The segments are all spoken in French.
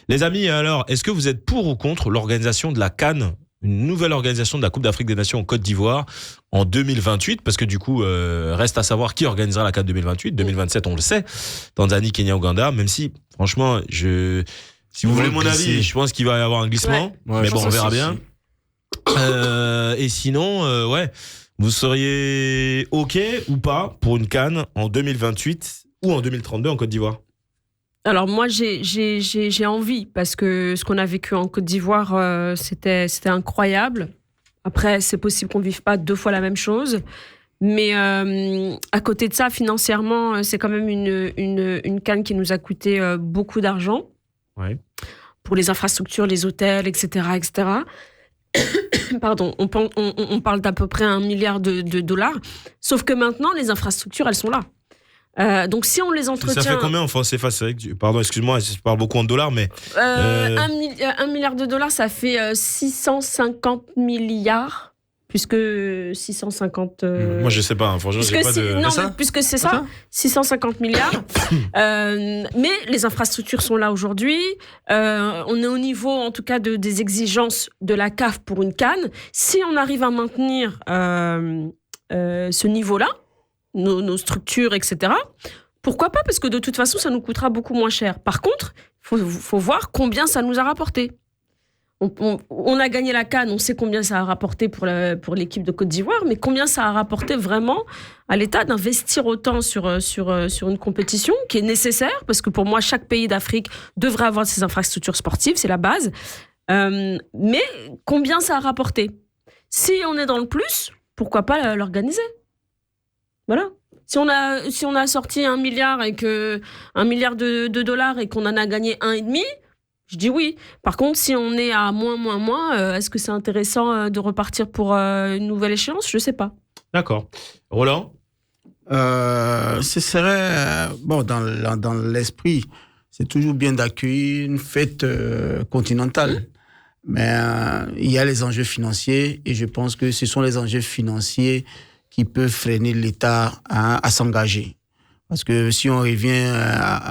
Les amis, alors, est-ce que vous êtes pour ou contre l'organisation de la CAN, une nouvelle organisation de la Coupe d'Afrique des Nations en Côte d'Ivoire en 2028? Parce que du coup, reste à savoir qui organisera la CAN 2028. 2027, on le sait. Tanzanie, Kenya, Ouganda. Même si, franchement, si vous voulez mon avis, je pense qu'il va y avoir un glissement. Ouais, mais bon, on verra bien. Et sinon, vous seriez OK ou pas pour une CAN en 2028 ou en 2032 en Côte d'Ivoire? Alors moi, j'ai envie, parce que ce qu'on a vécu en Côte d'Ivoire, c'était incroyable. Après, c'est possible qu'on ne vive pas 2 fois la même chose. Mais à côté de ça, financièrement, c'est quand même une CAN qui nous a coûté beaucoup d'argent. Ouais. Pour les infrastructures, les hôtels, etc. etc. Pardon, on parle d'à peu près 1 milliard de dollars. Sauf que maintenant, les infrastructures, elles sont là. Donc si on les entretient... Ça fait combien en francs CFA? Pardon, excuse-moi, je parle beaucoup en dollars, mais... 1 milliard de dollars, ça fait 650 milliards, puisque 650... Moi, je sais pas, hein, franchement, j'ai pas de... Non, mais puisque c'est ça, 650 milliards. Mais les infrastructures sont là aujourd'hui. On est au niveau, en tout cas, des exigences de la CAF pour une CAN. Si on arrive à maintenir ce niveau-là, nos structures, etc., pourquoi pas? Parce que de toute façon, ça nous coûtera beaucoup moins cher. Par contre, il faut voir combien ça nous a rapporté. On a gagné la CAN, on sait combien ça a rapporté pour l'équipe de Côte d'Ivoire, mais combien ça a rapporté vraiment à l'État d'investir autant sur une compétition qui est nécessaire, parce que pour moi, chaque pays d'Afrique devrait avoir ses infrastructures sportives, c'est la base. Mais combien ça a rapporté? Si on est dans le plus, pourquoi pas l'organiser? Voilà. Si on a sorti 1 milliard de dollars et qu'on en a gagné 1,5, je dis oui. Par contre, si on est à moins, est-ce que c'est intéressant de repartir pour une nouvelle échéance? Je sais pas. D'accord. Roland? Ce serait, dans l'esprit, c'est toujours bien d'accueillir une fête continentale. Mais il y a les enjeux financiers, et je pense que ce sont les enjeux financiers qui peuvent freiner l'État à s'engager. Parce que si on revient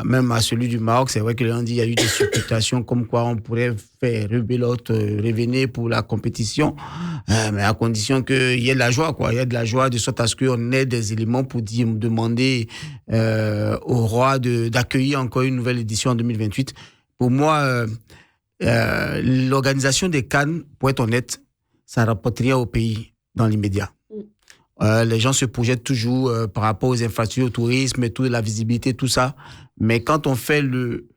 même à celui du Maroc, c'est vrai que l'on dit qu'il y a eu des supputations comme quoi on pourrait faire rebelote, revenir pour la compétition, mais à condition qu'il y ait de la joie, quoi. Il y a de la joie de sorte à ce qu'on ait des éléments pour demander au roi d'accueillir encore une nouvelle édition en 2028. Pour moi, l'organisation des CAN, pour être honnête, ça rapporte rien au pays dans l'immédiat. Les gens se projettent toujours par rapport aux infrastructures, au tourisme, et la visibilité, tout ça. Mais quand on fait le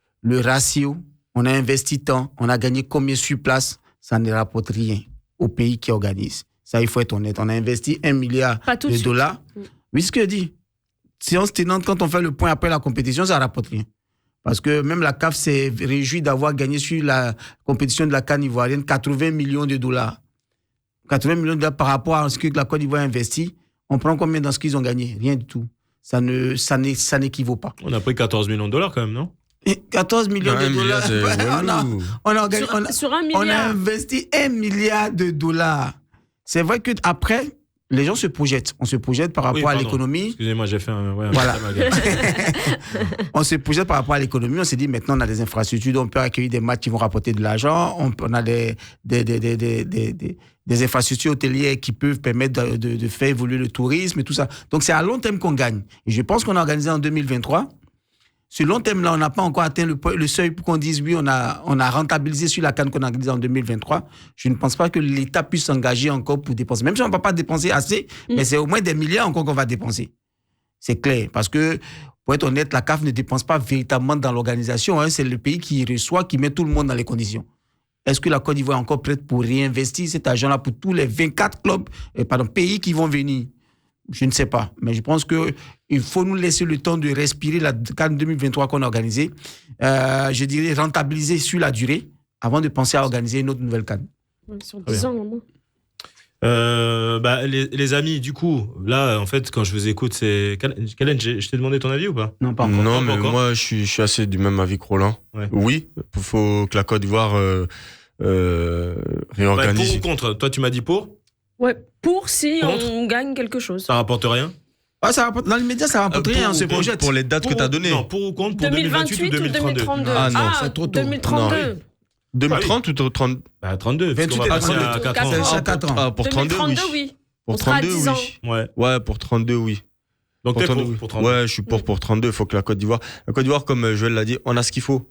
ratio, on a investi tant, on a gagné combien sur place, ça ne rapporte rien au pays qui organise. Ça, il faut être honnête. On a investi 1 milliard de dollars. Oui, ce que je dis. Séance tenante, quand on fait le point après la compétition, ça ne rapporte rien. Parce que même la CAF s'est réjouie d'avoir gagné sur la compétition de la CAN ivoirienne 80 millions de dollars. 80 millions de dollars par rapport à ce que la Côte d'Ivoire a investi. On prend combien dans ce qu'ils ont gagné? Rien du tout. Ça n'équivaut pas. On a pris 14 millions de dollars quand même, non? 14 millions de dollars. On a investi 1 milliard de dollars. C'est vrai qu'après, les gens se projettent. On se projette par rapport à l'économie. Excusez-moi, j'ai fait un... Voilà. On se projette par rapport à l'économie. On s'est dit, maintenant, on a des infrastructures, on peut accueillir des matchs qui vont rapporter de l'argent. On a des infrastructures hôtelières qui peuvent permettre de faire évoluer le tourisme et tout ça. Donc, c'est à long terme qu'on gagne. Et je pense qu'on a organisé en 2023. Ce long terme-là, on n'a pas encore atteint le seuil pour qu'on dise, oui, on a rentabilisé sur la CAN qu'on a organisée en 2023. Je ne pense pas que l'État puisse s'engager encore pour dépenser. Même si on ne va pas dépenser assez, mais c'est au moins des milliards encore qu'on va dépenser. C'est clair. Parce que, pour être honnête, la CAF ne dépense pas véritablement dans l'organisation. C'est le pays qui reçoit, qui met tout le monde dans les conditions. Est-ce que la Côte d'Ivoire est encore prête pour réinvestir cet argent-là pour tous les 24 pays qui vont venir? Je ne sais pas. Mais je pense qu'il faut nous laisser le temps de respirer la CAN 2023 qu'on a organisée. Je dirais rentabiliser sur la durée avant de penser à organiser une autre nouvelle CAN. Sur 10 ans, vraiment. Les amis, du coup, là, en fait, quand je vous écoute, c'est... Kalen, je t'ai demandé ton avis ou pas? Non, pas encore. Non, mais moi, je suis assez du même avis que Roland. Ouais. Oui, il faut que la Côte d'Ivoire réorganise. Pour ou contre? Toi, tu m'as dit pour? Ouais, pour si on gagne quelque chose. Ça rapporte rien? Ah, dans les médias, ça rapporte rien, on se projette. Pour les dates que tu as données. Non, pour ou contre pour 2028 ou 2032. Ah non, c'est trop tôt. 2032. 2030 ou 30 Bah, 32. 28 parce qu'on va et passer 32. à 4 ans. C'est chaque 4 ans. Ah, pour 32, 2032, oui. oui. Pour On sera à 32, 10 ans. oui. Ouais. Ouais, pour 32, oui. Donc t'es 32. pour 32. Ouais, je suis pour 32. Il faut que la Côte d'Ivoire, comme Joël l'a dit, on a ce qu'il faut.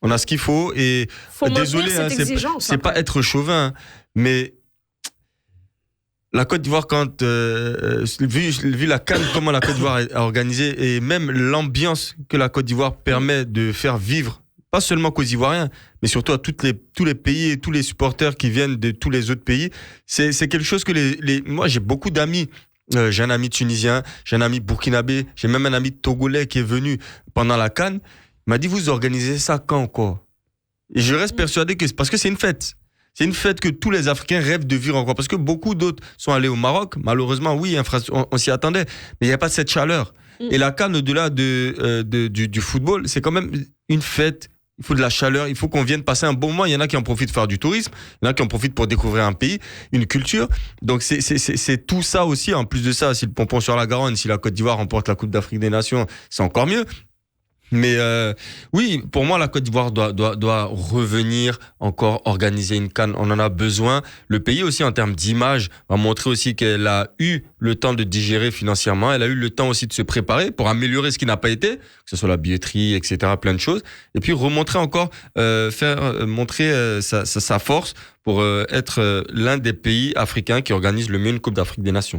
On a ce qu'il faut et Faut désolé, maintenir cette exigence. c'est pas être chauvin, mais la Côte d'Ivoire, quand vu la CAN, comment la Côte d'Ivoire est organisée et même l'ambiance que la Côte d'Ivoire permet de faire vivre, pas seulement qu'aux Ivoiriens, mais surtout à tous les pays et tous les supporters qui viennent de tous les autres pays, c'est quelque chose que moi j'ai beaucoup d'amis. J'ai un ami tunisien, j'ai un ami burkinabé, j'ai même un ami togolais qui est venu pendant la CAN. Il m'a dit, vous organisez ça quand, quoi? Et je reste persuadé que c'est parce que c'est une fête. C'est une fête que tous les Africains rêvent de vivre encore. Parce que beaucoup d'autres sont allés au Maroc. Malheureusement, oui, on s'y attendait. Mais il n'y a pas cette chaleur. Et la CAN, au-delà du football, c'est quand même une fête. Il faut de la chaleur. Il faut qu'on vienne passer un bon moment. Il y en a qui en profitent pour faire du tourisme. Il y en a qui en profitent pour découvrir un pays, une culture. Donc, c'est tout ça aussi. En plus de ça, si le pompon sur la Garonne, si la Côte d'Ivoire remporte la Coupe d'Afrique des Nations, c'est encore mieux. Mais oui, pour moi, la Côte d'Ivoire doit revenir encore organiser une CAN. On en a besoin. Le pays aussi, en termes d'image, va montrer aussi qu'elle a eu le temps de digérer financièrement. Elle a eu le temps aussi de se préparer pour améliorer ce qui n'a pas été, que ce soit la billetterie, etc., plein de choses. Et puis remontrer encore, montrer sa force pour être l'un des pays africains qui organise le mieux une Coupe d'Afrique des Nations.